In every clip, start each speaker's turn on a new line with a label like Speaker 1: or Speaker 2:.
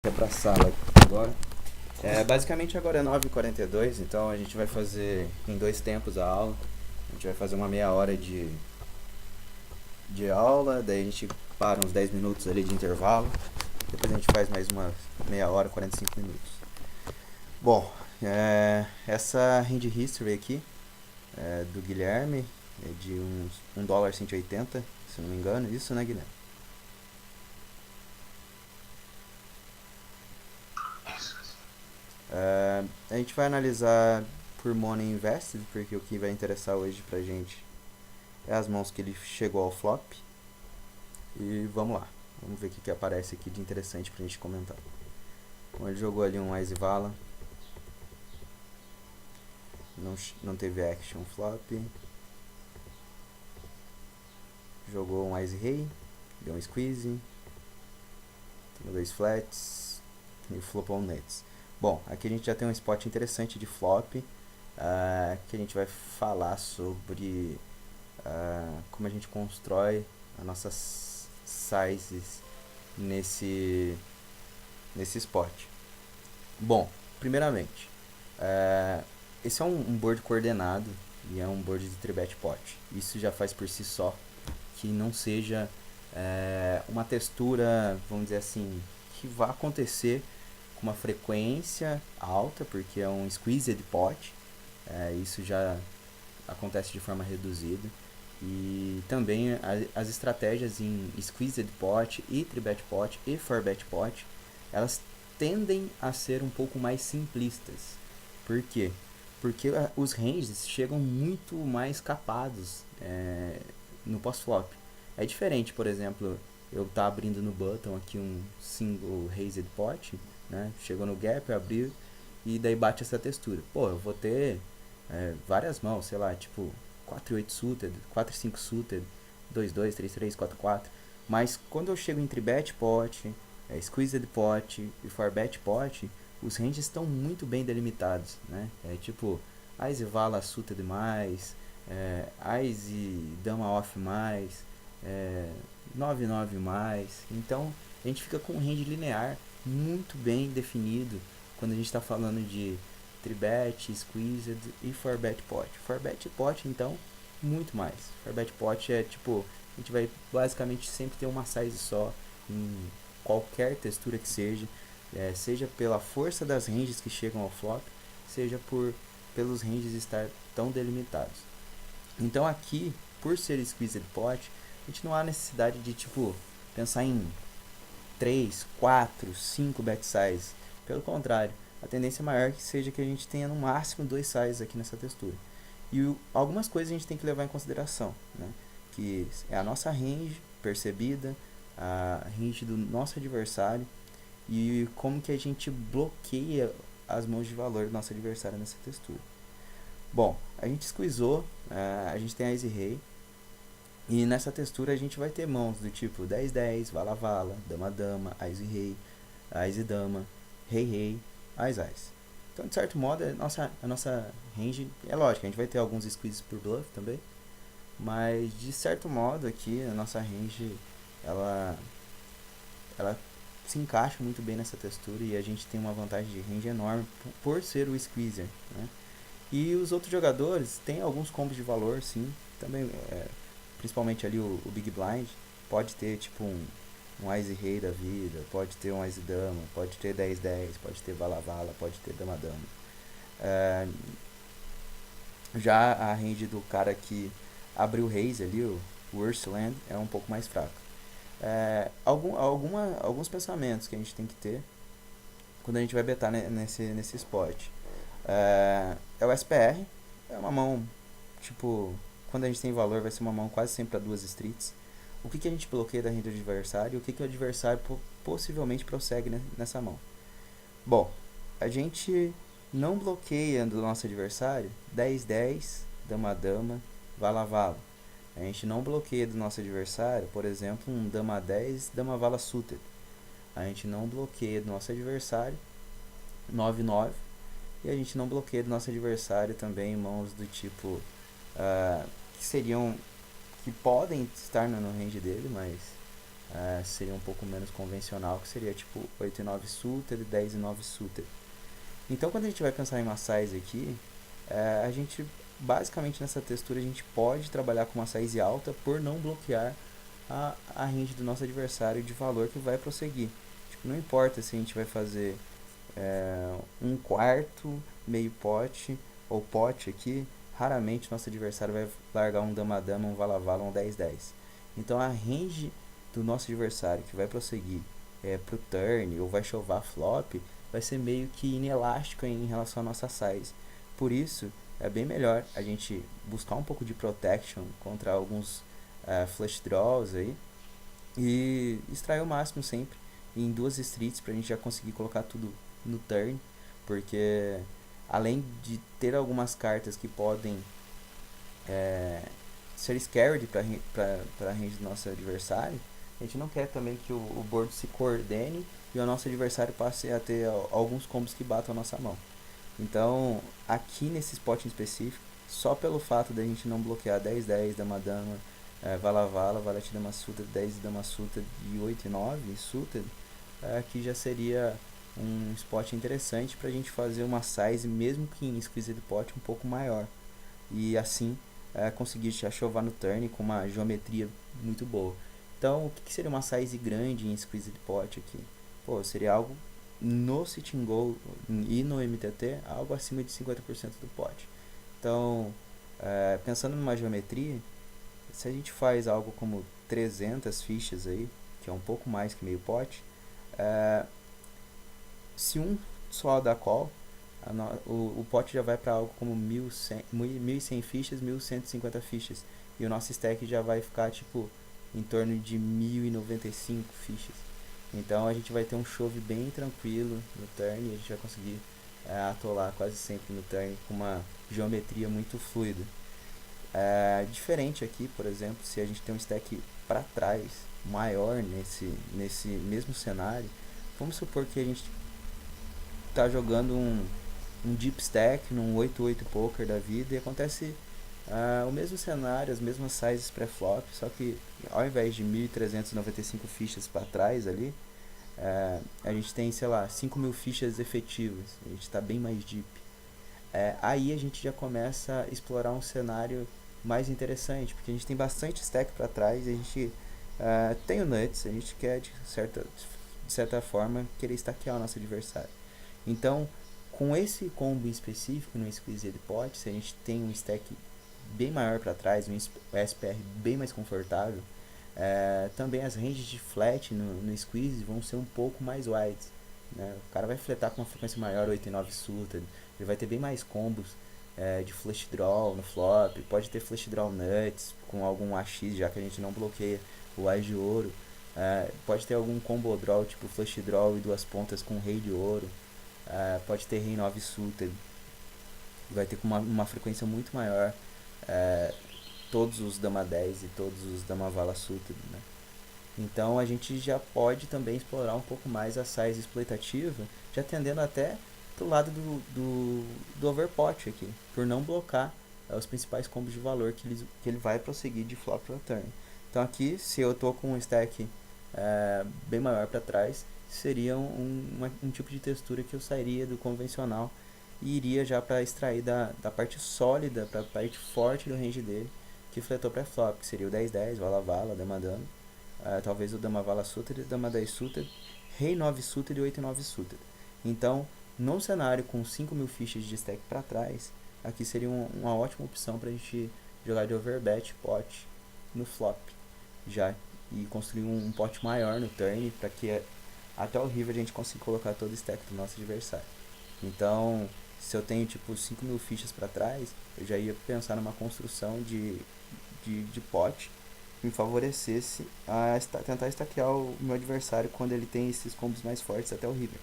Speaker 1: É pra sala agora. Basicamente agora é 9h42, então a gente vai fazer em dois tempos a aula. A gente vai fazer uma meia hora de aula, daí a gente para uns 10 minutos ali de intervalo. Depois a gente faz mais uma meia hora, 45 minutos. Bom, essa Hand History aqui é do Guilherme, é de uns $1,180, se não me engano. Isso, né, Guilherme? A gente vai analisar por Money Invested, porque o que vai interessar hoje pra gente é as mãos que ele chegou ao flop. E vamos lá, vamos ver o que aparece aqui de interessante pra gente comentar. Bom, ele jogou ali um Ice Vala, não teve action flop. Jogou um Ice Rei, deu um squeeze, tem dois flats e flopou um nets. Bom, aqui a gente já tem um spot interessante de flop, que a gente vai falar sobre como a gente constrói as nossas sizes nesse spot. Bom, primeiramente, esse é um board coordenado e é um board de 3-bet pot. Isso já faz por si só que não seja uma textura, vamos dizer assim, que vá acontecer com uma frequência alta, porque é um squeezed pot. Isso já acontece de forma reduzida. E também as estratégias em squeezed pot e 3-bet pot e 4-bet pot, elas tendem a ser um pouco mais simplistas. Por quê? Porque os ranges chegam muito mais capados no pós-flop. É diferente, por exemplo, eu tá abrindo no button aqui um single raised pot, né? Chegou no gap, abriu e daí bate essa textura. Pô, eu vou ter várias mãos, sei lá, tipo 4-8 suited, 4-5 suited, 2-2, 3-3, 4-4. Mas quando eu chego em 3-bet pot, squeezed pot e 4-bet pot, os ranges estão muito bem delimitados, né? Tipo, Ice Vala suited mais, Ice Dama off mais, 9-9 mais. Então a gente fica com um range linear muito bem definido quando a gente está falando de 3-bet, squeezed e 4-bet pot. 4-bet pot, então, muito mais. 4-bet pot é tipo, a gente vai basicamente sempre ter uma size só em qualquer textura que seja, seja pela força das ranges que chegam ao flop, seja pelos ranges estar tão delimitados. Então aqui, por ser squeezed pot, a gente não há necessidade de tipo pensar em 3, 4, 5 bet size. Pelo contrário, a tendência maior é que seja que a gente tenha no máximo 2 sizes aqui nessa textura. E algumas coisas a gente tem que levar em consideração, né? Que é a nossa range percebida, a range do nosso adversário e como que a gente bloqueia as mãos de valor do nosso adversário nessa textura. Bom, a gente squeezou, a gente tem a Ice Rei, e nessa textura a gente vai ter mãos do tipo 10-10, Vala-Vala, Dama-Dama, Ice Rei, Ice Dama, Rei-Rei, Ice-Ice. Então, de certo modo, a nossa range, é lógico, a gente vai ter alguns squeezes por bluff também, mas de certo modo aqui a nossa range, ela se encaixa muito bem nessa textura e a gente tem uma vantagem de range enorme por ser o squeezer, né? E os outros jogadores têm alguns combos de valor, sim, também, principalmente ali o Big Blind, pode ter tipo um Ice Rei da vida, pode ter um Ice Dama, pode ter 10-10, pode ter Vala-Vala, pode ter Dama-Dama. Já a range do cara que abriu o Raise ali, o Worstland, é um pouco mais fraco. Alguns pensamentos que a gente tem que ter quando a gente vai betar nesse spot. É o SPR, é uma mão, tipo, quando a gente tem valor vai ser uma mão quase sempre a duas streets. O que a gente bloqueia da renda do adversário e o que o adversário possivelmente prossegue nessa mão. Bom, a gente não bloqueia do nosso adversário 10-10, Dama-Dama, Vala-Vala. A gente não bloqueia do nosso adversário, por exemplo, um Dama-10, Dama-Vala suited. A gente não bloqueia do nosso adversário 9-9. E a gente não bloqueia do nosso adversário também mãos do tipo que podem estar no range dele, mas seria um pouco menos convencional, que seria tipo 8 e 9 suited, 10 e 9 suited. Então quando a gente vai pensar em uma size aqui, a gente basicamente nessa textura a gente pode trabalhar com uma size alta por não bloquear a range do nosso adversário de valor que vai prosseguir. Tipo, não importa se a gente vai fazer um quarto, meio pote ou pote aqui, raramente nosso adversário vai largar um dama-dama, um vala-vala, um 10-10. Então a range do nosso adversário que vai prosseguir pro turn ou vai chovar flop vai ser meio que inelástico em relação à nossa size. Por isso é bem melhor a gente buscar um pouco de protection contra alguns flush draws aí e extrair o máximo sempre em duas streets pra gente já conseguir colocar tudo no turn, porque além de ter algumas cartas que podem ser scared para a range do nosso adversário, a gente não quer também que o board se coordene e o nosso adversário passe a ter alguns combos que batam a nossa mão. Então, aqui nesse spot em específico, só pelo fato da gente não bloquear 10-10, dama-dama, vala-vala, valete-dama suited, 10 dama suited e 8 e 9 suited, aqui já seria um spot interessante para a gente fazer uma size, mesmo que em Squeezed Pot, um pouco maior. E assim conseguir já chovar no turn com uma geometria muito boa. Então, o que seria uma size grande em Squeezed Pot aqui? Pô, seria algo no Sitting Goal e no MTT, algo acima de 50% do pot. Então, pensando numa geometria, se a gente faz algo como 300 fichas aí, que é um pouco mais que meio pot, se um só dá call, o pot já vai para algo como 1100 fichas, 1150 fichas. E o nosso stack já vai ficar tipo em torno de 1095 fichas. Então a gente vai ter um chove bem tranquilo no turn e a gente vai conseguir atolar quase sempre no turn com uma geometria muito fluida. Diferente aqui, por exemplo, se a gente tem um stack para trás maior nesse mesmo cenário, vamos supor que a gente está jogando um deep stack num 8-8 poker da vida e acontece o mesmo cenário, as mesmas sizes pré-flop, só que ao invés de 1395 fichas para trás ali, a gente tem, sei lá, 5000 fichas efetivas, a gente está bem mais deep. Aí a gente já começa a explorar um cenário mais interessante, porque a gente tem bastante stack para trás, a gente tem o nuts, a gente quer de certa forma querer stackear o nosso adversário. Então, com esse combo em específico no Squeezed Pot, se a gente tem um stack bem maior para trás, um SPR bem mais confortável, também as ranges de flat no Squeeze vão ser um pouco mais wides. Né? O cara vai fletar com uma frequência maior, 8 e 9 suited, ele vai ter bem mais combos de flush draw no flop, pode ter flush draw nuts com algum AX, já que a gente não bloqueia o As de ouro. Pode ter algum combo draw, tipo flush draw e duas pontas com rei de ouro. Pode ter rei 9 suited, vai ter com uma frequência muito maior todos os dama 10 e todos os dama vala suited, né? Então a gente já pode também explorar um pouco mais a size exploitativa, já tendendo até pro lado do overpot aqui, por não blocar os principais combos de valor que ele vai prosseguir de flop para turn. Então aqui, se eu tô com um stack bem maior para trás, seria um tipo de textura que eu sairia do convencional e iria já para extrair da parte sólida para a parte forte do range dele, que fletou pré-flop, que seria o 10-10, vala-vala, dama-dama, talvez o dama-vala suited, dama 10 suited, rei 9 suited e 8 e 9 suited. Então, num cenário com 5000 fichas de stack para trás, aqui seria uma ótima opção para a gente jogar de overbet pot no flop já, e construir um pot maior no turn para que até o river a gente consiga colocar todo o stack do nosso adversário. Então, se eu tenho tipo 5000 fichas para trás, eu já ia pensar numa construção de pot que me favorecesse a tentar stackear o meu adversário quando ele tem esses combos mais fortes até o river.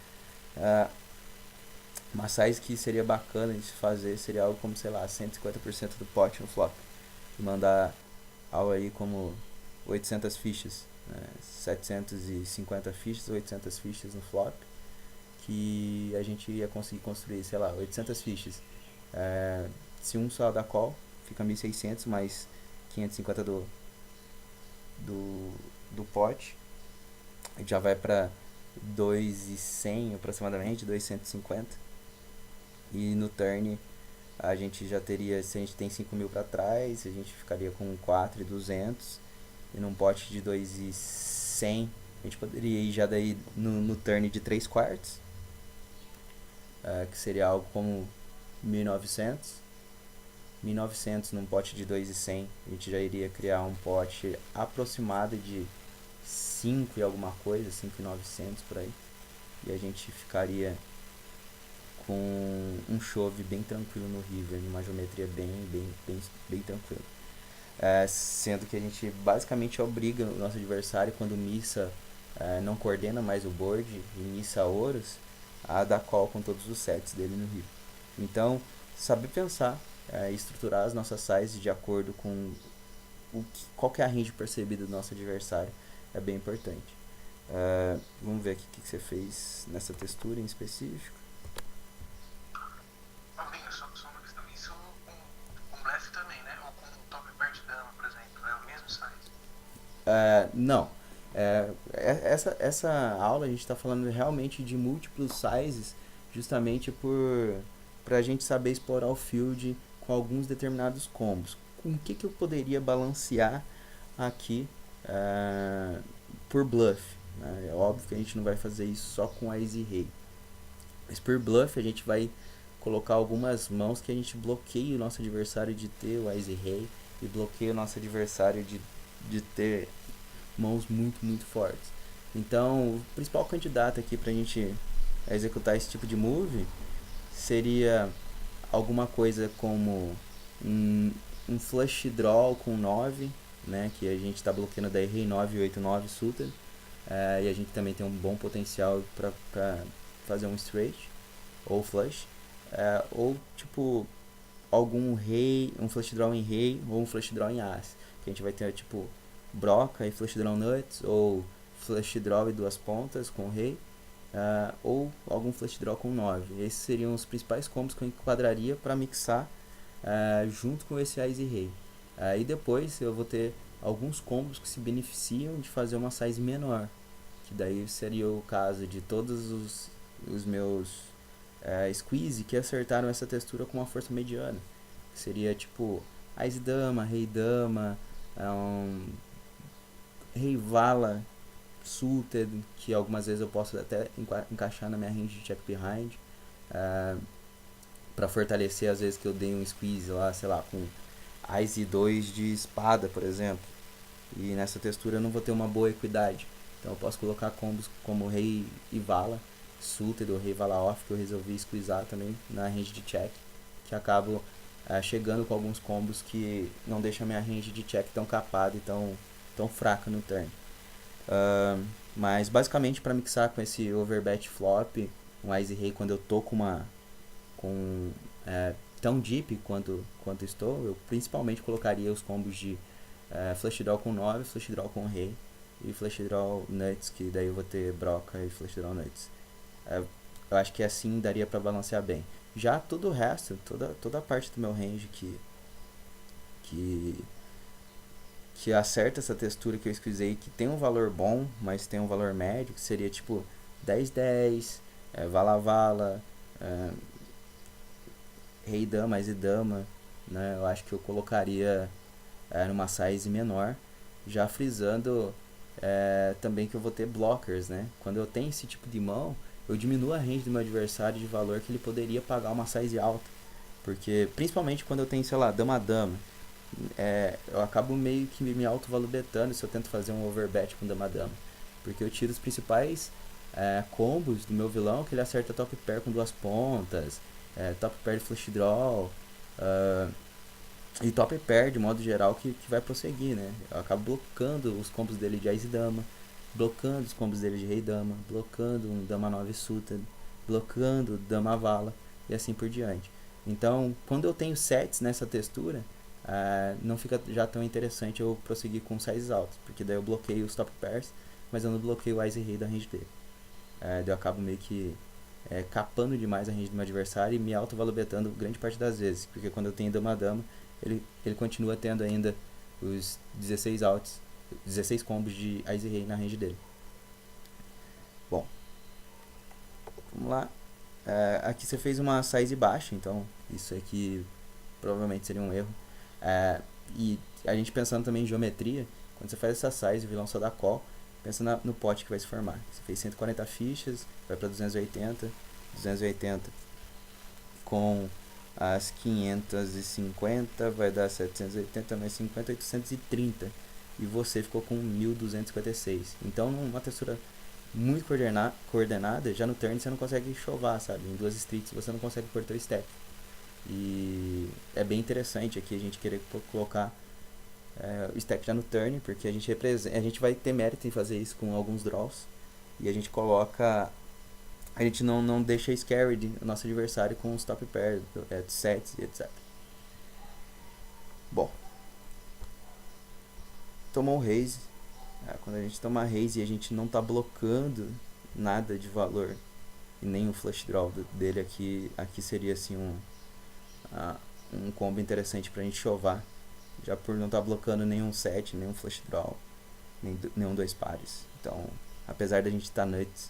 Speaker 1: Uma size que seria bacana de se fazer seria algo como, sei lá, 150% do pot no flop. E mandar algo aí como 800 fichas, 750 fichas, 800 fichas no flop, que a gente ia conseguir construir, sei lá, 800 fichas. Se um só dá call, fica 1600 mais 550 do pot, já vai para 2.100 aproximadamente, 2.150. E no turn a gente já teria, se a gente tem 5.000 para trás, a gente ficaria com 4.200. E num pote de 2.100 a gente poderia ir já daí no turn de 3 quartos, que seria algo como 1.900. 1.900 num pote de 2.100, a gente já iria criar um pote aproximado de 5 e alguma coisa, 5.900 por aí. E a gente ficaria com um chove bem tranquilo no river, numa geometria bem tranquila. Sendo que a gente basicamente obriga o nosso adversário, quando missa não coordena mais o board e missa ouros, a dar call com todos os sets dele no river. Então, saber pensar, estruturar as nossas sizes de acordo com qual que é a range percebida do nosso adversário é bem importante. Vamos ver aqui o que você fez nessa textura em específico.
Speaker 2: Amiga, só uma questão. Isso com blefe também, né? Ou com top pair de dama, por exemplo. É o mesmo size.
Speaker 1: Não. Essa aula a gente está falando realmente de múltiplos sizes, justamente para a gente saber explorar o field com alguns determinados combos. Com o que eu poderia balancear aqui por bluff? Né? É óbvio que a gente não vai fazer isso só com a Easy Rei. Mas por bluff a gente vai colocar algumas mãos que a gente bloqueia o nosso adversário de ter o Easy Rei e bloqueia o nosso adversário de ter mãos muito fortes. Então, o principal candidato aqui pra gente executar esse tipo de move seria alguma coisa como um flush draw com 9, né, que a gente está bloqueando daí rei 9 e 8 9 suited, e a gente também tem um bom potencial para fazer um straight ou flush, ou tipo algum rei, um flush draw em rei ou um flush draw em as, que a gente vai ter tipo broca e flush draw nuts, ou flush draw e duas pontas com rei, ou algum flush draw com 9. Esses seriam os principais combos que eu enquadraria para mixar junto com esse Ice Rei. E depois eu vou ter alguns combos que se beneficiam de fazer uma size menor, que daí seria o caso de todos os meus squeeze que acertaram essa textura com uma força mediana. Seria tipo Ice Dama, Rei Dama, Rei Vala suited, que algumas vezes eu posso até encaixar na minha range de check behind, para fortalecer às vezes que eu dei um squeeze lá, sei lá, com Ice 2 de espada, por exemplo. E nessa textura eu não vou ter uma boa equidade. Então eu posso colocar combos como Rei e Vala, suited ou Rei Vala off, que eu resolvi squeezar também na range de check, que acabo chegando com alguns combos que não deixam a minha range de check tão capada e tão fraca no turn. Mas basicamente para mixar com esse overbet flop, um Ice Rei, quando eu tô com tão deep quanto estou, eu principalmente colocaria os combos de flush draw com 9, flush draw com rei e flush draw nuts, que daí eu vou ter broca e flush draw nuts. Eu acho que assim daria para balancear bem. Já todo o resto, toda a parte do meu range que acerta essa textura que eu squeezei, que tem um valor bom, mas tem um valor médio, que seria tipo 10-10, Vala-Vala, Rei Dama, Ice Dama, né? Eu acho que eu colocaria numa size menor, já frisando também que eu vou ter blockers, né? Quando eu tenho esse tipo de mão, eu diminuo a range do meu adversário de valor que ele poderia pagar uma size alta. Porque, principalmente quando eu tenho, sei lá, dama-dama, eu acabo meio que me auto-validando se eu tento fazer um overbet com dama-dama. Porque eu tiro os principais combos do meu vilão, que ele acerta top pair com duas pontas, top pair de flush draw, e top pair de modo geral que vai prosseguir, né? Eu acabo blocando os combos dele de Ice Dama, blocando os combos dele de Rei Dama, blocando um Dama 9 suited, blocando Dama Vala e assim por diante. Então, quando eu tenho sets nessa textura, não fica já tão interessante eu prosseguir com sizes altos, porque daí eu bloqueio os top pairs, mas eu não bloqueio o Ice Rei da range dele. Daí eu acabo meio que capando demais a range do meu adversário e me auto-valobetando grande parte das vezes, porque quando eu tenho Dama-Dama, ele continua tendo ainda os 16 outs, 16 combos de Ice Rei na range dele. Vamos lá. Aqui você fez uma size baixa, então isso aqui provavelmente seria um erro. E a gente pensando também em geometria, quando você faz essa size, o vilão só dá call, pensa no pote que vai se formar. Você fez 140 fichas, vai para 280, 280 com as 550 vai dar 780 mais 50, 830. E você ficou com 1256. Então, numa textura muito coordenada, já no turn você não consegue chovar, sabe? Em duas streets você não consegue pôr teu stack. E é bem interessante aqui a gente querer colocar o stack já no turn, porque a gente vai ter mérito em fazer isso com alguns draws. E a gente coloca. A gente não deixa scared o nosso adversário com os top pair, sets e etc. Bom, tomou o raise. Quando a gente toma raise e a gente não tá blocando nada de valor e nem o flush draw dele aqui seria assim um combo interessante pra gente chovar, já por não estar bloqueando nenhum set, nenhum flush draw, nenhum dois pares. Então, apesar da gente estar nuts,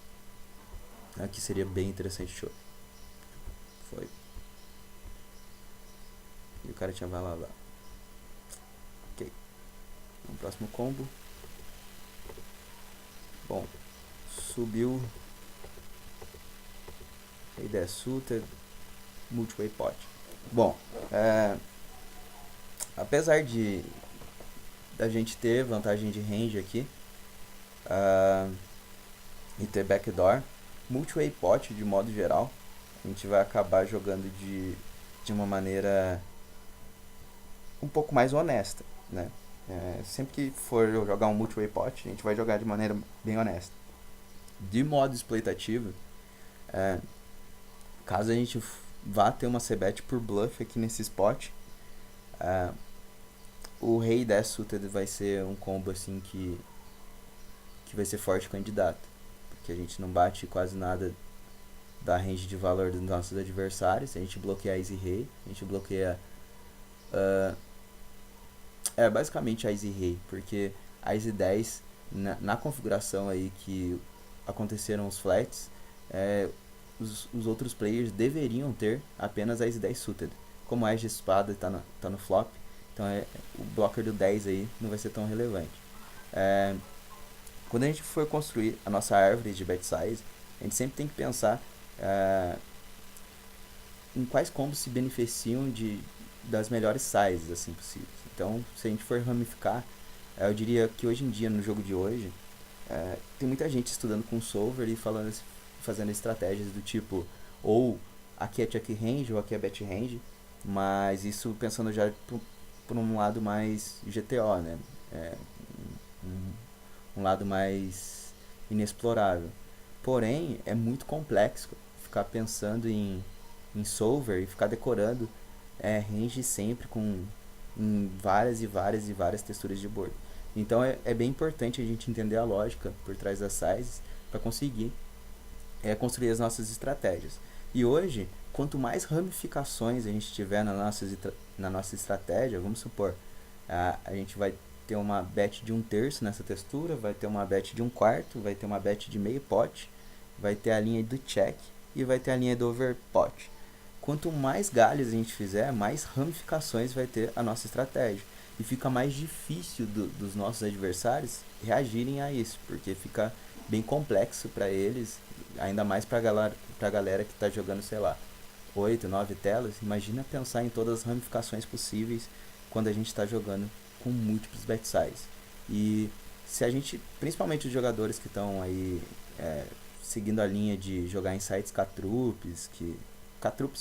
Speaker 1: aqui seria bem interessante chover. Foi. E o cara tinha vai lá. Ok. No próximo combo. Bom, subiu. Ideia suited, multiway pot. Bom, apesar de da gente ter vantagem de range aqui e ter backdoor, multiway pot de modo geral, a gente vai acabar jogando de uma maneira um pouco mais honesta, né? Sempre que for jogar um multiway pot, a gente vai jogar de maneira bem honesta. De modo exploitativo, caso a gente vá ter uma c-bet por bluff aqui nesse spot, o rei 10 suited vai ser um combo assim que vai ser forte candidato, porque a gente não bate quase nada da range de valor dos nossos adversários. A gente bloqueia a easy rei, a gente bloqueia basicamente a easy rei, porque a easy 10 na configuração aí que aconteceram os flats, os outros players deveriam ter apenas a easy 10 suited. Como a Edge espada tá no flop, então o blocker do 10 aí não vai ser tão relevante. Quando a gente for construir a nossa árvore de bet size, a gente sempre tem que pensar em quais combos se beneficiam das melhores sizes assim possíveis. Então, se a gente for ramificar, eu diria que hoje em dia, no jogo de hoje, tem muita gente estudando com solver e fazendo estratégias do tipo, ou aqui é check range ou aqui é bet range, mas isso pensando já por um lado mais GTO, né? Um lado mais inexplorável. Porém, é muito complexo ficar pensando em solver e ficar decorando range sempre em várias e várias e várias texturas de board. Então é bem importante a gente entender a lógica por trás das sizes para conseguir construir as nossas estratégias. E hoje, quanto mais ramificações a gente tiver na nossa estratégia, vamos supor, a gente vai ter uma bet de 1/3 nessa textura, vai ter uma bet de 1/4, vai ter uma bet de meio pot, vai ter a linha do check e vai ter a linha do overpot. Quanto mais galhos a gente fizer, mais ramificações vai ter a nossa estratégia. E fica mais difícil dos nossos adversários reagirem a isso, porque fica bem complexo para eles, ainda mais para a galera que está jogando, sei lá, 8, 9 telas. Imagina pensar em todas as ramificações possíveis quando a gente está jogando com múltiplos bet size. E se a gente, principalmente os jogadores que estão aí seguindo a linha de jogar em sites Catrupes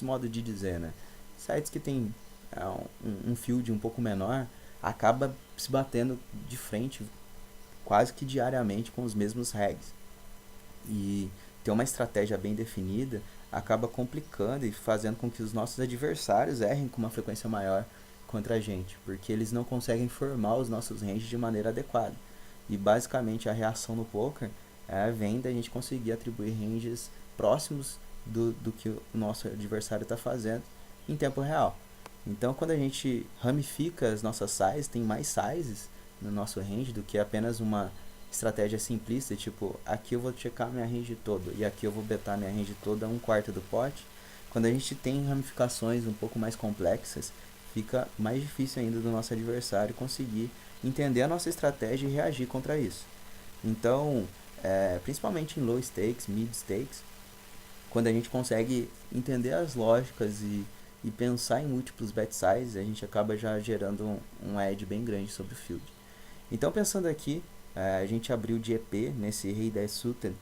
Speaker 1: modo de dizer, né? Sites que tem um field um pouco menor, acaba se batendo de frente quase que diariamente com os mesmos regs. E ter uma estratégia bem definida acaba complicando e fazendo com que os nossos adversários errem com uma frequência maior contra a gente, porque eles não conseguem formar os nossos ranges de maneira adequada. E basicamente a reação no poker vem da gente conseguir atribuir ranges próximos do que o nosso adversário está fazendo em tempo real. Então, quando a gente ramifica as nossas sizes, tem mais sizes no nosso range do que apenas uma estratégia simplista, tipo, aqui eu vou checar minha range toda e aqui eu vou betar minha range toda a um quarto do pote. Quando a gente tem ramificações um pouco mais complexas, fica mais difícil ainda do nosso adversário conseguir entender a nossa estratégia e reagir contra isso. Então, principalmente em low stakes, mid stakes, quando a gente consegue entender as lógicas e pensar em múltiplos bet sizes, a gente acaba já gerando um edge bem grande sobre o field. Então, pensando aqui, a gente abriu de EP nesse rei 10 suited.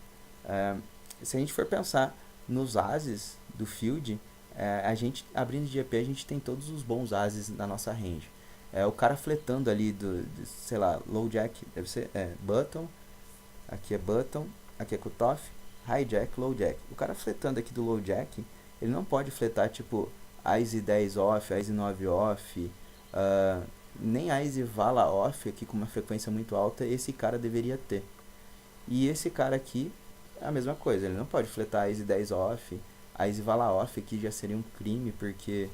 Speaker 1: Se a gente for pensar nos ases do field, a gente abrindo de EP, a gente tem todos os bons ases na nossa range. O cara fletando ali sei lá, low jack, deve ser button, aqui é button, aqui é cutoff, high jack, low jack. O cara fletando aqui do low jack, ele não pode fletar tipo Ice 10 off, Ice 9 off, nem Ice Vala off aqui com uma frequência muito alta, esse cara deveria ter. E esse cara aqui é a mesma coisa, ele não pode fletar Ice 10 off, Ice Vala off, que já seria um crime, porque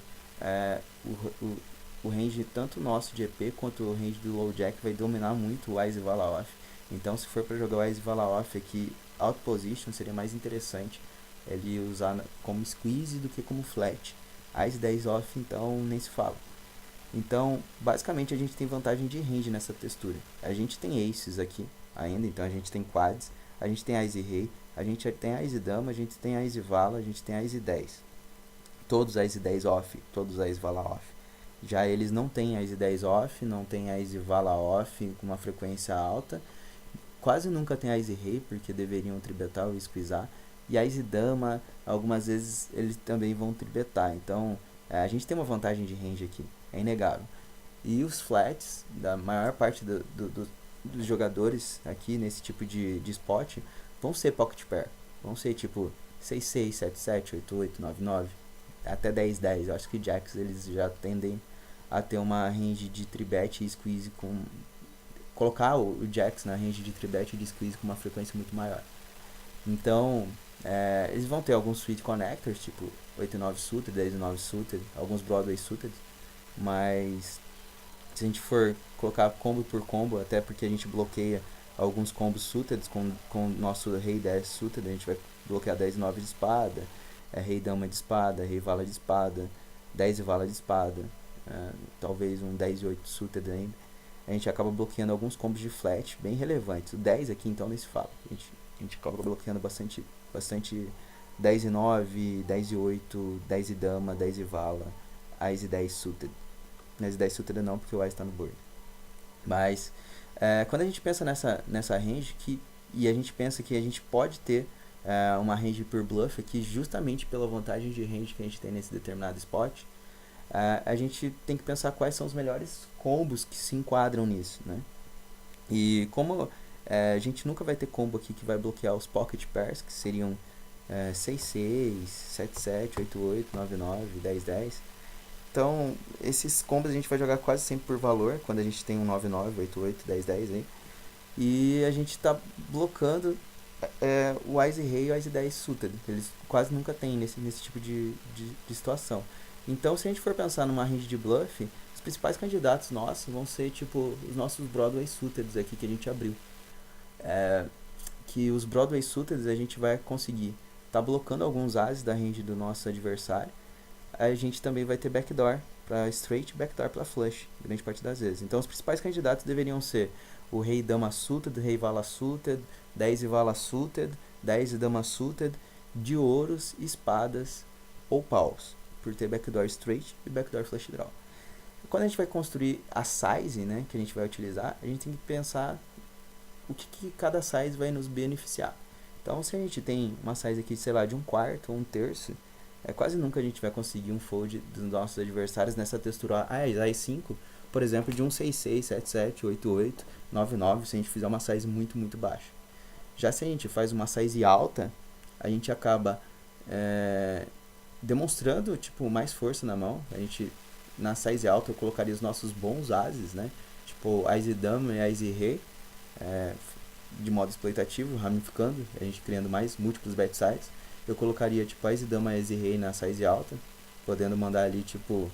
Speaker 1: o range tanto nosso de EP quanto o range do low jack vai dominar muito o Ice Vala off. Então, se for para jogar o Ice Vala off aqui, out position, seria mais interessante ele usar como squeeze do que como flat. Ice 10 off, então, nem se fala. Então, basicamente, a gente tem vantagem de range nessa textura. A gente tem aces aqui ainda, então a gente tem quads, a gente tem Ice Rei, a gente tem Ice Dama, a gente tem Ice Vala, a gente tem Ice 10. Todos Ice 10 off, todos Ice Vala off. Já eles não têm Ice 10 off, não tem Ice Vala off com uma frequência alta. Quase nunca tem Ice Rei, porque deveriam tribetar ou squeezar. E Ice Dama, algumas vezes eles também vão tribetar. Então, a gente tem uma vantagem de range aqui, é inegável. E os flats, da maior parte dos jogadores aqui nesse tipo de spot, vão ser pocket pair. Vão ser tipo 6-6, 7-7, 8-8, 9-9, até 10-10. Eu acho que jacks eles já tendem a ter uma range de tribet e squeeze com... colocar o jacks na range de tribet e de squeeze com uma frequência muito maior. Então, eles vão ter alguns sweet connectors, tipo 8-9 suited, 10-9 suited, alguns Broadway suited, mas se a gente for colocar combo por combo, até porque a gente bloqueia alguns combos suited com o nosso rei 10 suited, a gente vai bloquear 10-9 de espada, rei dama de espada, rei vala de espada, 10 e vala de espada, talvez um 10 e 8 suited ainda. A gente acaba bloqueando alguns combos de flat bem relevantes. O 10 aqui então nem se fala. A gente acaba bloqueando bastante 10 e 9, 10 e 8, 10 e dama, 10 e vala, Ice 10 suited. Ice 10 suited não, porque o Ice está no board. Mas quando a gente pensa nessa range e a gente pensa que a gente pode ter uma range por bluff aqui justamente pela vantagem de range que a gente tem nesse determinado spot, a gente tem que pensar quais são os melhores combos que se enquadram nisso, né? E como a gente nunca vai ter combo aqui que vai bloquear os pocket pairs, que seriam 6-6, 7-7, 8-8, 9-9, 10-10. Então, esses combos a gente vai jogar quase sempre por valor, quando a gente tem um 9-9, 8-8, 10-10 aí. E a gente está blocando o Ice Rei e o Ice 10 suited. Eles quase nunca tem nesse tipo de situação. Então, se a gente for pensar numa range de bluff, os principais candidatos nossos vão ser tipo os nossos Broadway suited aqui que a gente abriu. Que os Broadway suited a gente vai conseguir tá blocando alguns ases da range do nosso adversário. A gente também vai ter backdoor para straight, backdoor para flush, grande parte das vezes. Então, os principais candidatos deveriam ser o rei dama suited, rei vala suited, 10 e vala suited, 10 e dama suited, de ouros, espadas ou paus, por ter backdoor straight e backdoor flush draw. Quando a gente vai construir a size, né, que a gente vai utilizar, a gente tem que pensar o que cada size vai nos beneficiar. Então, se a gente tem uma size aqui, sei lá, de um quarto ou um terço, quase nunca a gente vai conseguir um fold dos nossos adversários nessa textura AI5, por exemplo, de um 6-6, 7-7, 8-8, 9-9, se a gente fizer uma size muito, muito baixa. Já se a gente faz uma size alta, a gente acaba demonstrando tipo, mais força na mão. A gente, na size alta, eu colocaria os nossos bons ases, né? Tipo, Ice Dama e Ice Rei, de modo exploitativo, ramificando, a gente criando mais múltiplos bet sides. Eu colocaria tipo Ice Dama e Ice Rei na size alta, podendo mandar ali tipo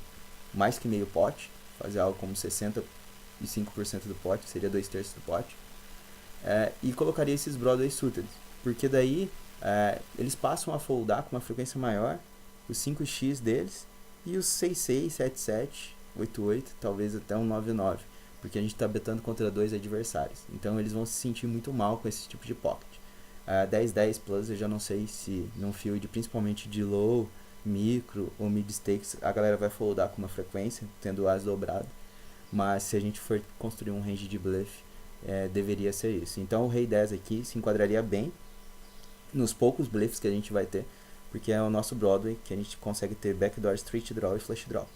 Speaker 1: mais que meio pote, fazer algo como 65% do pote, seria 2/3 do pote. e colocaria esses Broadway suited, porque daí eles passam a foldar com uma frequência maior, os 5x deles, e os 66, 77, 88, talvez até um 99, porque a gente está betando contra dois adversários, então eles vão se sentir muito mal com esse tipo de pocket. 10-10 plus eu já não sei se num field principalmente de low, micro ou mid stakes a galera vai foldar com uma frequência, tendo o as dobrado, mas se a gente for construir um range de bluff, deveria ser isso. Então o rei 10 aqui se enquadraria bem nos poucos bluffs que a gente vai ter, porque é o nosso Broadway que a gente consegue ter backdoor, straight draw e flush draw.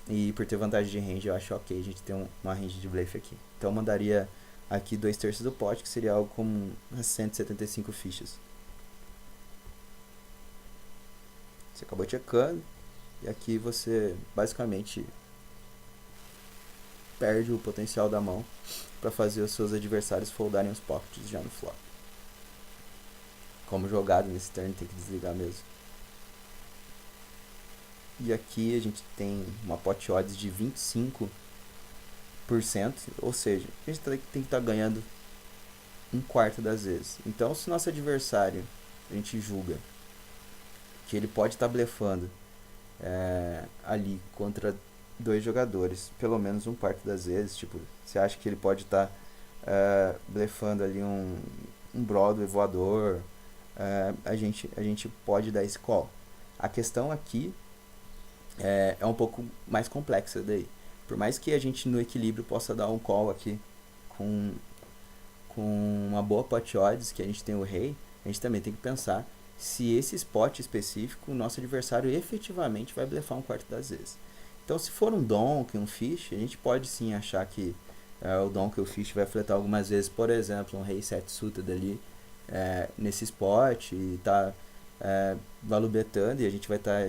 Speaker 1: E por ter vantagem de range, eu acho ok a gente ter uma range de bluff aqui. Então eu mandaria aqui 2/3 do pote, que seria algo como 175 fichas. Você acabou checando, e aqui você basicamente perde o potencial da mão para fazer os seus adversários foldarem os pockets já no flop. Como jogado nesse turn, tem que desligar mesmo. E aqui a gente tem uma pot odds de 25%, ou seja, a gente tem que estar ganhando um quarto das vezes. Então, se nosso adversário, a gente julga que ele pode estar blefando ali contra dois jogadores, pelo menos um quarto das vezes, tipo, você acha que ele pode estar blefando ali um Broadway voador, a gente pode dar esse call. A questão aqui é um pouco mais complexa daí. Por mais que a gente no equilíbrio possa dar um call aqui com uma boa pot odds, que a gente tem o rei, a gente também tem que pensar se esse spot específico o nosso adversário efetivamente vai blefar um quarto das vezes. Então, se for um donk, um fish, a gente pode sim achar que o donk ou o fish vai fletar algumas vezes, por exemplo, um rei 7 suited ali nesse spot e tá value betando, e a gente vai estar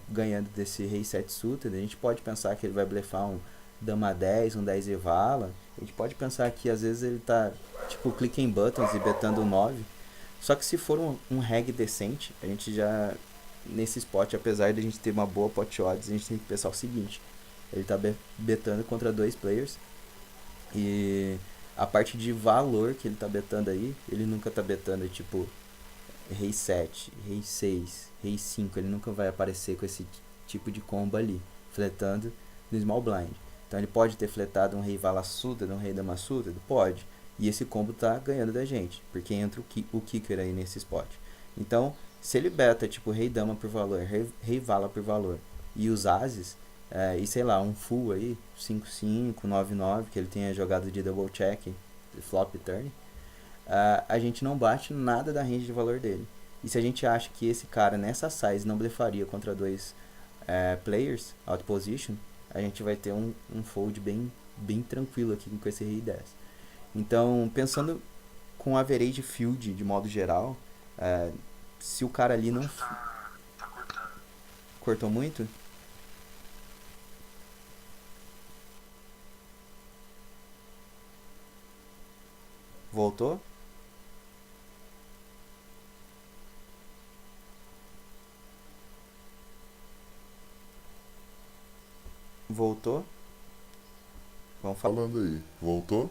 Speaker 1: ganhando desse rei 7 suited. A gente pode pensar que ele vai blefar um dama 10, um 10 e vala. A gente pode pensar que às vezes ele tá tipo clicking buttons e betando um 9. Só que se for um reg decente, a gente já nesse spot, apesar de a gente ter uma boa pot odds, a gente tem que pensar o seguinte: ele tá betando contra dois players, e a parte de valor que ele tá betando aí, ele nunca tá betando tipo rei 7, rei 6, rei 5, ele nunca vai aparecer com esse tipo de combo ali, fletando no small blind. Então ele pode ter fletado um rei vala suited, um rei dama suited? Pode. E esse combo tá ganhando da gente, porque entra o kicker aí nesse spot. Então, se ele beta tipo rei dama por valor, rei vala por valor, e os ases, e sei lá, um full aí, 5-5, 9-9, que ele tenha jogado de double check, flop turn, a gente não bate nada da range de valor dele. E se a gente acha que esse cara nessa size não blefaria contra dois players, out position, a gente vai ter um fold bem tranquilo aqui com esse rei 10. Então, pensando com average field de modo geral, se o cara ali não...
Speaker 2: Tá cortando.
Speaker 1: Cortou muito? Voltou? Voltou? Vamos falar.
Speaker 3: Falando aí, voltou?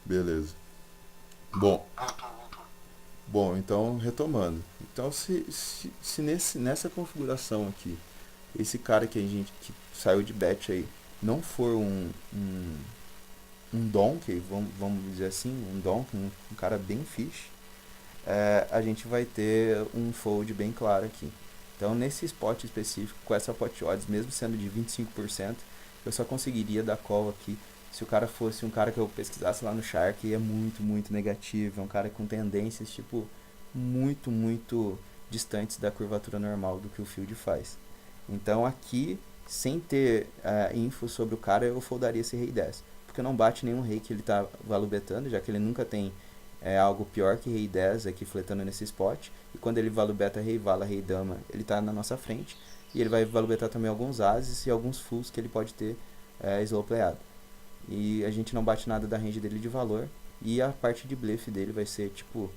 Speaker 3: Beleza. Bom,
Speaker 2: Voltou.
Speaker 3: então retomando.
Speaker 1: Então, se nessa configuração aqui, esse cara que saiu de bet aí, não for um donkey, vamos dizer assim, um donkey, um cara bem fish, a gente vai ter um fold bem claro aqui. Então, nesse spot específico, com essa pot odds, mesmo sendo de 25%, eu só conseguiria dar call aqui se o cara fosse um cara que eu pesquisasse lá no Shark e é muito negativo, é um cara com tendências tipo muito distantes da curvatura normal do que o field faz. Então aqui, sem ter info sobre o cara, eu foldaria esse rei 10, porque não bate nenhum rei que ele tá value betando, já que ele nunca tem algo pior que rei 10 aqui fletando nesse spot, e quando ele value beta rei vala, rei dama, ele tá na nossa frente, e ele vai value betar também alguns ases e alguns fulls que ele pode ter slow playado. E a gente não bate nada da range dele de valor, e a parte de bluff dele vai ser tipo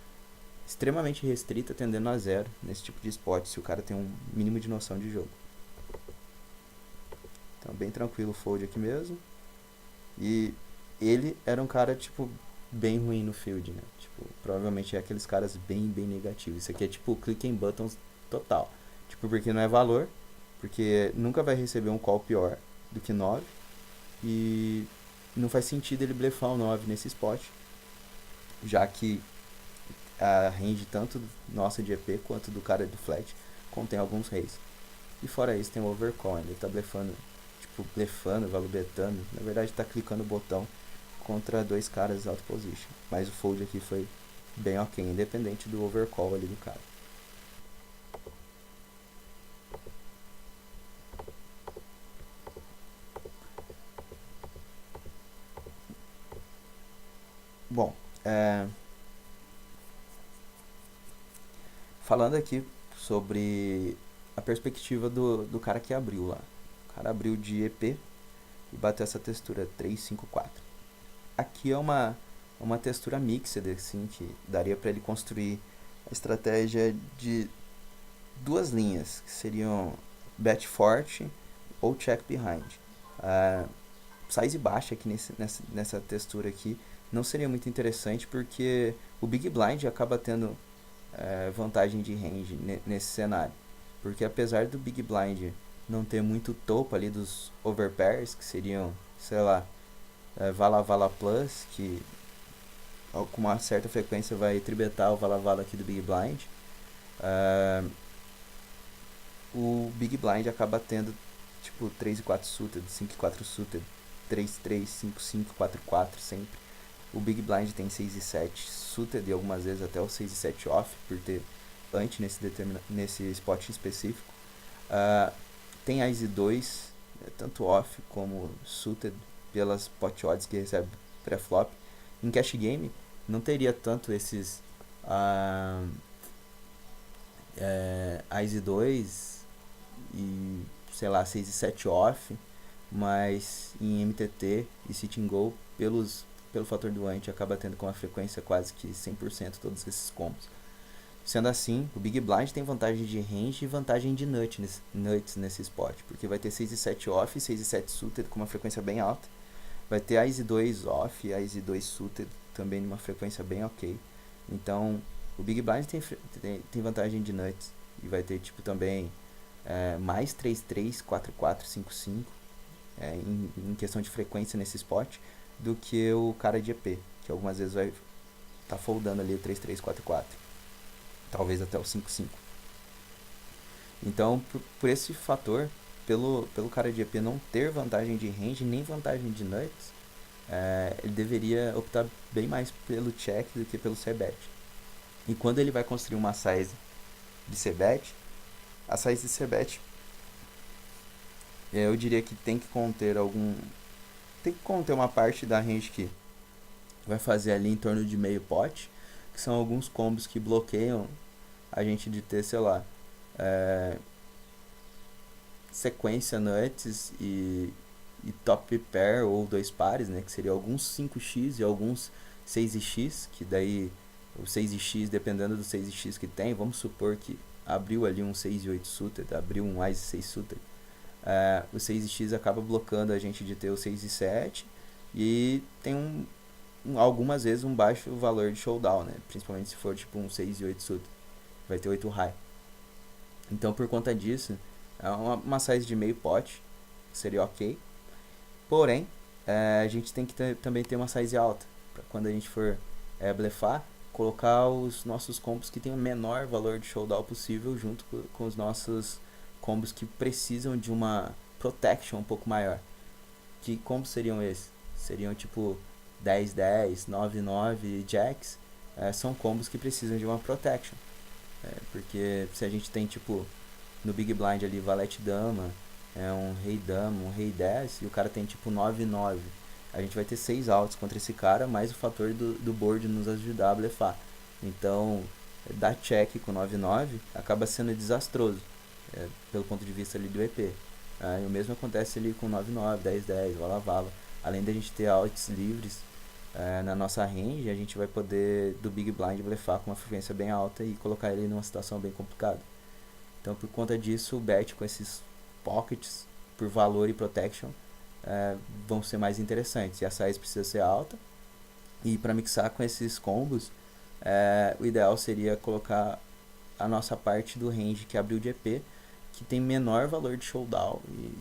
Speaker 1: extremamente restrita, tendendo a zero nesse tipo de spot, se o cara tem um mínimo de noção de jogo. Então bem tranquilo o fold aqui mesmo. E ele era um cara, tipo, bem ruim no field, né? Tipo, provavelmente é aqueles caras bem negativos. Isso aqui é tipo click and buttons total. Tipo, porque não é valor, porque nunca vai receber um call pior do que 9 e não faz sentido ele blefar o 9 nesse spot, já que a range tanto nossa de EP quanto do cara do flat contém alguns reis. E fora isso tem o overcall, ele tá blefando, tipo, blefando, valor betando, na verdade tá clicando o botão contra dois caras auto position. Mas o fold aqui foi bem ok, independente do overcall ali do cara. Bom, falando aqui sobre a perspectiva do cara que abriu lá. O cara abriu de EP e bateu essa textura 354. Aqui é uma textura mixed, assim, que daria para ele construir a estratégia de duas linhas, que seriam bet forte ou check behind. Size baixa aqui nessa textura aqui não seria muito interessante, porque o Big Blind acaba tendo vantagem de range nesse cenário. Porque apesar do Big Blind não ter muito topo ali dos overpairs, que seriam, sei lá, Vala Vala Plus, que com uma certa frequência vai tribetar o Vala Vala aqui do Big Blind, o Big Blind acaba tendo tipo 3 e 4 suited, 5 e 4 suited, 3, 3, 5, 5, 4, 4 sempre. O Big Blind tem 6 e 7 suited e algumas vezes até o 6 e 7 off, por ter ante nesse spot específico. Tem Ice 2, tanto off como suited, pelas pot odds que recebe pré-flop. Em cash game não teria tanto esses Ice 2 e sei lá 6 e 7 off, mas em MTT e Sitting Go pelo fator do ante acaba tendo com uma frequência quase que 100% todos esses combos. Sendo assim, o Big Blind tem vantagem de range e vantagem de nuts nesse spot, porque vai ter 6 e 7 off e 6 e 7 suited com uma frequência bem alta. Vai ter Ice 2 off e Ice 2 suited também numa frequência bem ok. Então, o Big Blind tem vantagem de nuts e vai ter tipo também mais 3, 3, 4, 4, 5, 5 em questão de frequência nesse spot do que o cara de EP, que algumas vezes vai estar foldando ali o 3, 3, 4, 4. Talvez até o 5, 5. Então, por esse fator, pelo cara de EP não ter vantagem de range nem vantagem de nuts, ele deveria optar bem mais pelo check do que pelo c-bet. E quando ele vai construir uma size de c-bet, a size de c-bet eu diria que tem que conter uma parte da range que vai fazer ali em torno de meio pot, que são alguns combos que bloqueiam a gente de ter, sei lá, sequência nuts e top pair ou dois pares, né, que seria alguns 5x e alguns 6x, que daí o 6x, dependendo do 6x que tem, vamos supor que abriu ali um 6 e 8 suited, abriu um Ice 6 suited, o 6x acaba bloqueando a gente de ter o 6 e 7 e tem algumas vezes um baixo valor de showdown, né, principalmente se for tipo um 6 e 8 suited, vai ter 8 high. Então por conta disso é uma size de meio pot seria ok, porém a gente tem que também ter uma size alta para quando a gente for blefar, colocar os nossos combos que tem o menor valor de showdown possível junto com os nossos combos que precisam de uma protection um pouco maior. Que combos seriam esses? Seriam tipo 10-10, 9-9 jacks, são combos que precisam de uma protection, porque se a gente tem tipo no Big Blind ali valete dama, um rei dama, um rei 10 e o cara tem tipo 9-9, a gente vai ter 6 outs contra esse cara, mais o fator do board nos ajudar a blefar. Então dar check com 9-9 acaba sendo desastroso pelo ponto de vista ali do EP. E o mesmo acontece ali com 9-9, 10-10, vala-vala. Além da gente ter outs livres na nossa range, a gente vai poder do Big Blind blefar com uma frequência bem alta e colocar ele numa situação bem complicada. Então por conta disso o bet com esses pockets por valor e protection vão ser mais interessantes. E a size precisa ser alta. E para mixar com esses combos, o ideal seria colocar a nossa parte do range que abriu de EP, que tem menor valor de showdown e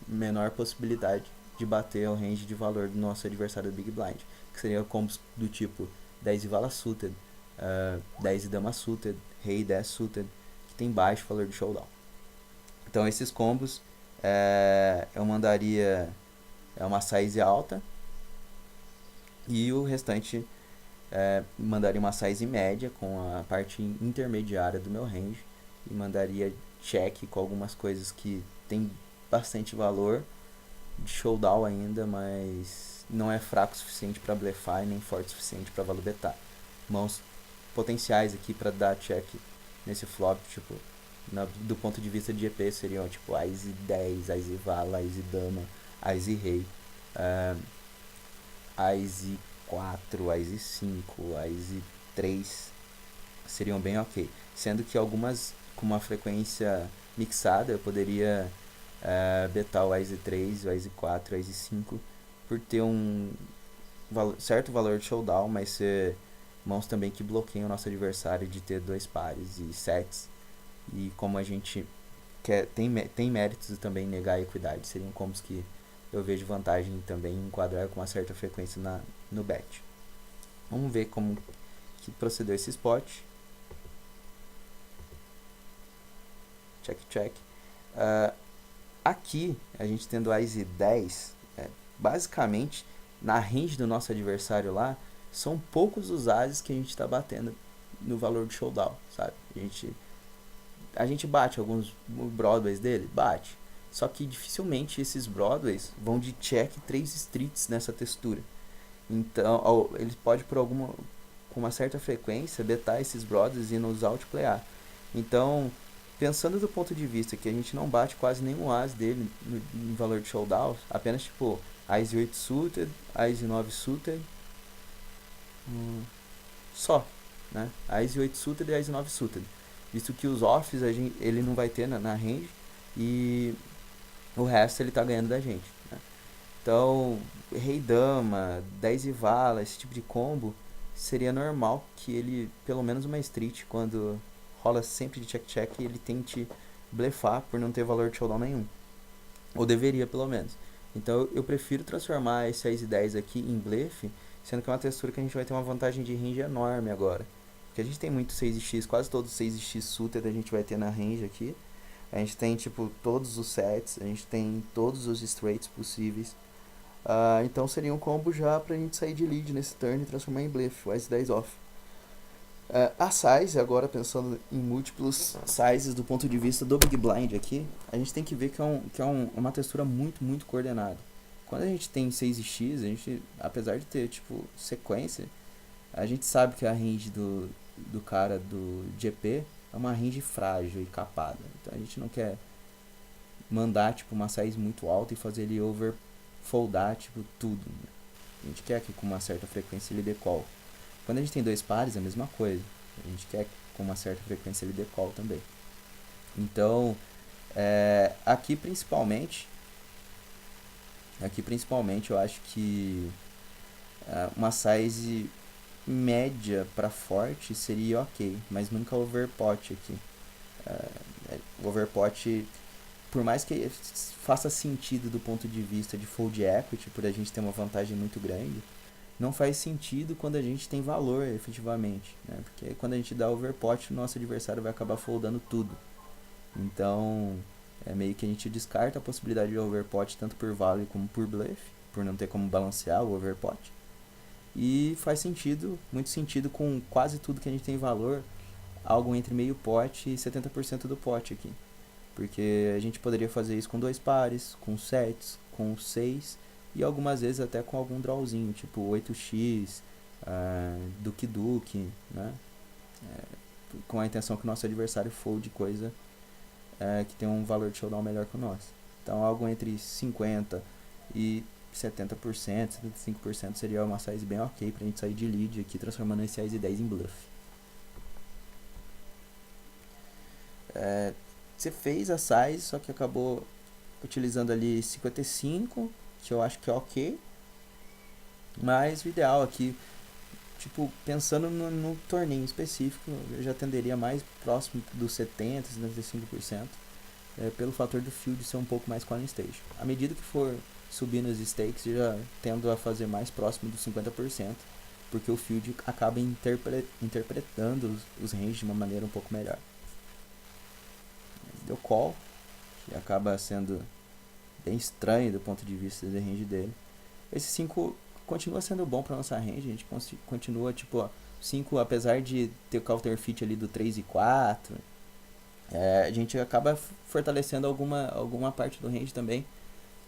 Speaker 1: menor possibilidade de bater o range de valor do nosso adversário do Big Blind, que seria combos do tipo 10 e vala suited, 10 e dama suited, rei 10 suited, que tem baixo valor de showdown. Então esses combos eu mandaria uma size alta, e o restante mandaria uma size média com a parte intermediária do meu range, e mandaria check com algumas coisas que tem bastante valor de showdown ainda, mas não é fraco o suficiente para blefar e nem forte o suficiente para valobetar. Mãos potenciais aqui para dar check nesse flop, tipo, do ponto de vista de EP, seriam tipo Ás e 10, Ás e vala, Ás e dama, Ás e rei, Ás e 4, Ás e 5, Ás e 3 seriam bem ok. Sendo que algumas com uma frequência mixada eu poderia betar o Ás e 3, o Ás e 4, o Ás e 5 por ter um certo valor de showdown, mas ser mãos também que bloqueiam o nosso adversário de ter dois pares e sets. E como a gente tem méritos também negar a equidade, seriam combos que eu vejo vantagem também em enquadrar com uma certa frequência no bet. Vamos ver como que procedeu esse spot. Check. Aqui, a gente tendo Ás e 10, basicamente, na range do nosso adversário lá, são poucos os ases que a gente está batendo no valor de showdown, sabe? A gente bate alguns Broadways dele? Bate. Só que dificilmente esses Broadways vão de check 3 streets nessa textura. Então, ele pode com uma certa frequência betar esses Broadways e nos outplayar. Então, pensando do ponto de vista que a gente não bate quase nenhum as dele no valor de showdown, apenas tipo Ás e 8 suited, Ás e 9 suited, só, né? Ás e 8 suited e Ás e 9 suited. Visto que os offs ele não vai ter na range, e o resto ele tá ganhando da gente, né? Então, rei dama, 10 e vala, esse tipo de combo, seria normal que ele, pelo menos uma street, quando rola sempre de check-check, ele tente blefar por não ter valor de showdown nenhum. Ou deveria, pelo menos. Então eu prefiro transformar esse Ás e 10 aqui em blefe, sendo que é uma textura que a gente vai ter uma vantagem de range enorme agora. Porque a gente tem muito 6x, quase todos os 6x suited a gente vai ter na range aqui. A gente tem tipo todos os sets, a gente tem todos os straights possíveis. Então seria um combo já pra gente sair de lead nesse turn e transformar em blefe, o Ás e 10 off. A size, agora pensando em múltiplos sizes do ponto de vista do Big Blind aqui, a gente tem que ver que é uma textura muito, muito coordenada. Quando a gente tem 6x, a gente, apesar de ter tipo sequência, a gente sabe que a range do cara do GP é uma range frágil e capada. Então a gente não quer mandar tipo uma size muito alta e fazer ele overfoldar tipo tudo, né? A gente quer que com uma certa frequência ele decall. Quando a gente tem dois pares é a mesma coisa. A gente quer que com uma certa frequência ele decall também. Então, aqui principalmente eu acho que uma size média para forte seria ok, mas nunca overpot aqui. O overpot, por mais que faça sentido do ponto de vista de fold equity, por a gente ter uma vantagem muito grande, não faz sentido quando a gente tem valor efetivamente, né? Porque quando a gente dá overpot, o nosso adversário vai acabar foldando tudo. Então, é meio que a gente descarta a possibilidade de overpot tanto por value como por bluff, por não ter como balancear o overpot. E faz sentido, muito sentido com quase tudo que a gente tem valor, algo entre meio pot e 70% do pot aqui. Porque a gente poderia fazer isso com dois pares, com sets, com 6 e algumas vezes até com algum drawzinho, tipo 8x, Duke, né? Com a intenção que o nosso adversário fold coisa que tem um valor de showdown melhor que o nosso. Então algo entre 50% e 70%, 75% seria uma size bem ok pra gente sair de lead aqui, transformando esse Ás e 10 em bluff. Você fez a size, só que acabou utilizando ali 55 que eu acho que é ok, mas o ideal aqui, tipo, pensando no torneio específico, eu já tenderia mais próximo dos 70, 75%, pelo fator do field ser um pouco mais quality stage. À medida que for subindo os stakes, eu já tendo a fazer mais próximo dos 50%, porque o field acaba interpretando os ranges de uma maneira um pouco melhor. Deu call, que acaba sendo bem estranho do ponto de vista do range dele. Esse 5 continua sendo bom para nossa range, a gente continua, tipo, 5, apesar de ter o counter fit ali do 3 e 4, a gente acaba fortalecendo alguma parte do range também,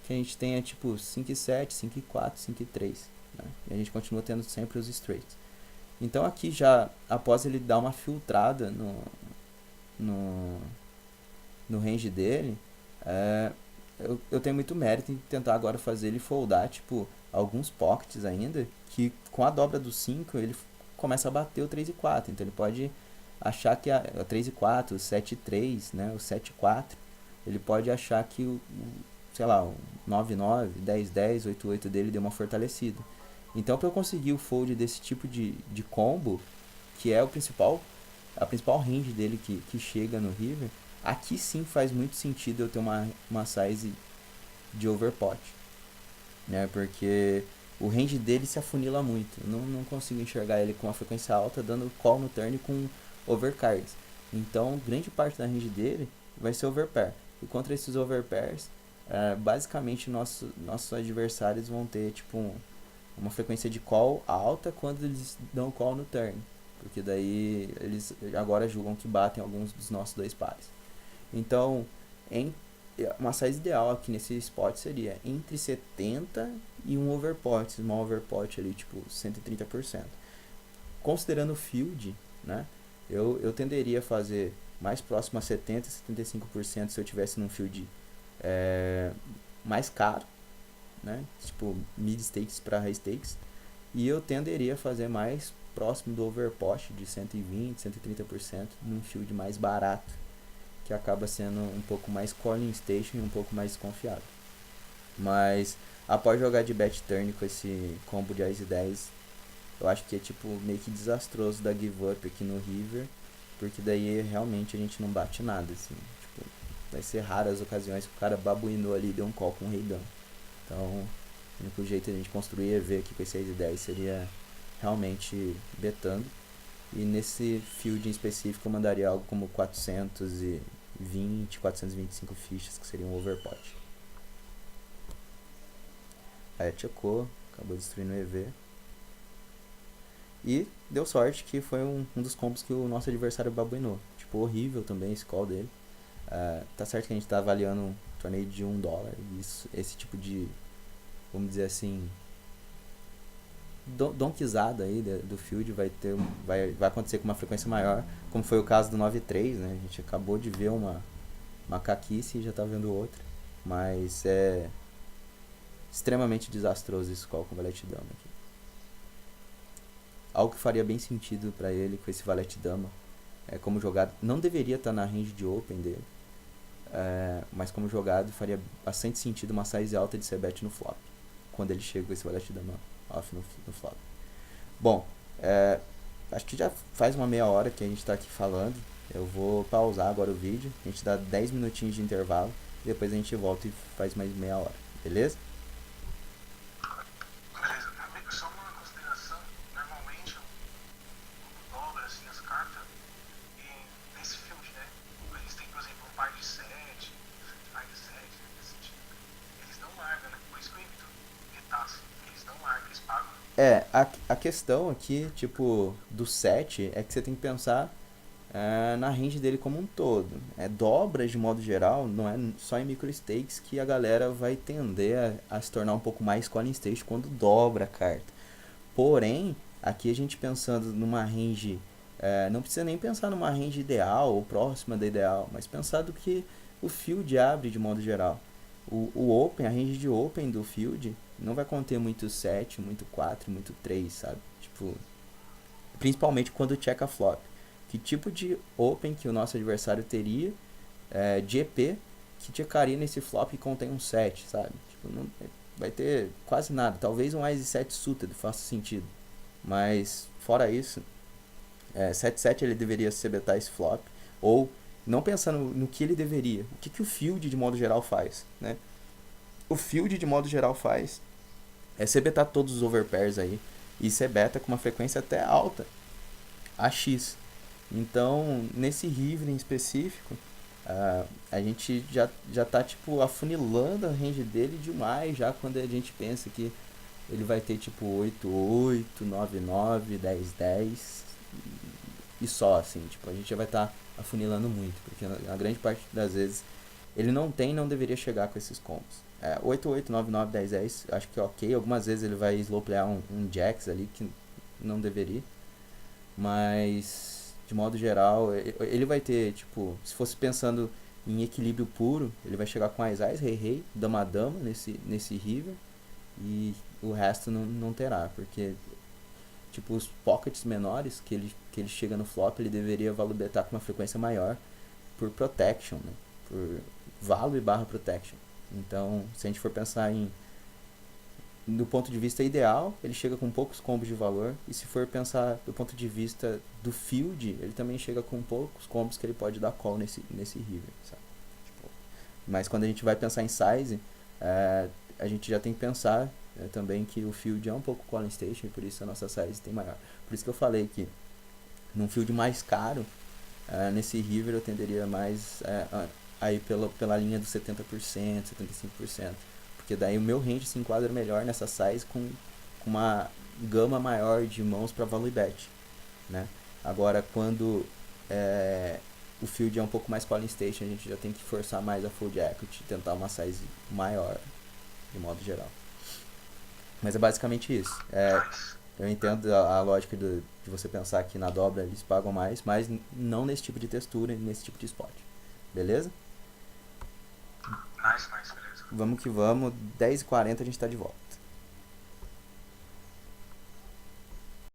Speaker 1: que a gente tenha, tipo, 5 e 7, 5 e 4, 5 e 3, né? E a gente continua tendo sempre os straights. Então aqui já, após ele dar uma filtrada no range dele, eu tenho muito mérito em tentar agora fazer ele foldar, tipo, alguns pockets ainda, que com a dobra do 5 ele começa a bater o 3 e 4, então ele pode achar que a 3 e 4, o 7 e 3, né, o 7 e 4, ele pode achar que sei lá, o 9 e 9, 10 10, 8 8 dele deu uma fortalecida. Então para eu conseguir o fold desse tipo de combo, que é a principal range dele que chega no river, aqui sim faz muito sentido eu ter uma size de overpot, né? Porque o range dele se afunila muito. Eu não consigo enxergar ele com uma frequência alta dando call no turn com overcards. Então, grande parte da range dele vai ser overpair. E contra esses overpairs, basicamente nossos adversários vão ter tipo uma frequência de call alta quando eles dão call no turn. Porque daí eles agora julgam que batem alguns dos nossos dois pares. Então, uma size ideal aqui nesse spot seria entre 70 e um overpot, small overpot ali, tipo 130%. Considerando o field, né, eu tenderia a fazer mais próximo a 70, 75% se eu tivesse num field mais caro, né, tipo mid stakes para high stakes, e eu tenderia a fazer mais próximo do overpot de 120, 130% num field mais barato, que acaba sendo um pouco mais calling station e um pouco mais desconfiado. Mas após jogar de bet turn com esse combo de Ice 10, eu acho que é tipo meio que desastroso dar give up aqui no river, porque daí realmente a gente não bate nada, assim, tipo, vai ser raras as ocasiões que o cara babuinou ali e deu um call com o rei dama. Então o único jeito de a gente construir EV aqui com esse Ice 10 seria realmente betando. E nesse field em específico eu mandaria algo como 420, 425 fichas, que seria um overpot. Aí checou, acabou destruindo o EV. E deu sorte que foi um dos combos que o nosso adversário babuinou. Tipo, horrível também esse call dele. Tá certo que a gente tá avaliando um torneio de $1. E esse tipo de, vamos dizer assim, donquizada aí do field vai acontecer com uma frequência maior, como foi o caso do 9-3, né? A gente acabou de ver uma caquice e já tá vendo outra, mas é extremamente desastroso esse call com o valete dama aqui. Algo que faria bem sentido para ele com esse valete dama, como jogado, não deveria estar na range de open dele, mas como jogado faria bastante sentido uma size alta de c-bet no flop, quando ele chega com esse valete dama off no flop. Bom, acho que já faz uma meia hora que a gente está aqui falando. Eu vou pausar agora o vídeo, a gente dá 10 minutinhos de intervalo e depois a gente volta e faz mais meia hora, beleza?
Speaker 2: Beleza. Só uma consideração, normalmente eu dobro assim as cartas e nesse field, né? Eles têm, por exemplo, um par de 7, par de 7, nesse sentido. Eles não largam, né? Por isso que eu evito retaço. Eles não largam, eles pagam.
Speaker 1: A questão aqui, tipo, do 7 é que você tem que pensar na range dele como um todo. Dobras de modo geral, não é só em micro stakes que a galera vai tender a se tornar um pouco mais calling stage quando dobra a carta. Porém, aqui a gente pensando numa range, não precisa nem pensar numa range ideal ou próxima da ideal, mas pensar do que o field abre de modo geral. O open, a range de open do field não vai conter muito 7, muito 4, muito 3, sabe? Tipo, principalmente quando checa flop. Que tipo de open que o nosso adversário teria de EP que checaria nesse flop e contém um 7, sabe? Tipo, vai ter quase nada. Talvez um Ice 7 suited faça sentido, mas fora isso, 7-7 ele deveria CBtar esse flop, ou não pensando no que ele deveria, o que o field de modo geral faz, né? O field de modo geral faz é CBtar todos os overpairs aí, e CBeta com uma frequência até alta, AX. Então, nesse river em específico, a gente já tá tipo afunilando a range dele demais, já quando a gente pensa que ele vai ter tipo 8-8, 9-9, 10-10 e só, assim, tipo, a gente já vai estar afunilando muito, porque a grande parte das vezes ele não deveria chegar com esses combos. 8-8, 9-9, 10-10, acho que é ok. Algumas vezes ele vai slowplayar um jacks ali que não deveria, mas de modo geral ele vai ter, tipo, se fosse pensando em equilíbrio puro, ele vai chegar com as rei rei, dama dama nesse river, e o resto não terá, porque tipo os pockets menores que ele chega no flop, ele deveria value betar com uma frequência maior por protection, né? Por value barra protection. Então, se a gente for pensar do ponto de vista ideal, ele chega com poucos combos de valor, e se for pensar do ponto de vista do field, ele também chega com poucos combos que ele pode dar call nesse river, sabe? Tipo, mas quando a gente vai pensar em size, a gente já tem que pensar também que o field é um pouco calling station, e por isso a nossa size tem maior. Por isso que eu falei que num field mais caro, nesse river eu tenderia mais aí pela linha dos 70%, 75%. Porque daí o meu range se enquadra melhor nessa size com uma gama maior de mãos para value bet, né? Agora, quando o field é um pouco mais calling station, a gente já tem que forçar mais a fold equity, tentar uma size maior, de modo geral. Mas é basicamente isso. Eu entendo a lógica de você pensar que na dobra eles pagam mais, mas não nesse tipo de textura e nesse tipo de spot. Beleza?
Speaker 2: Nice, beleza.
Speaker 1: Vamos que vamos, 10h40 a gente tá de volta.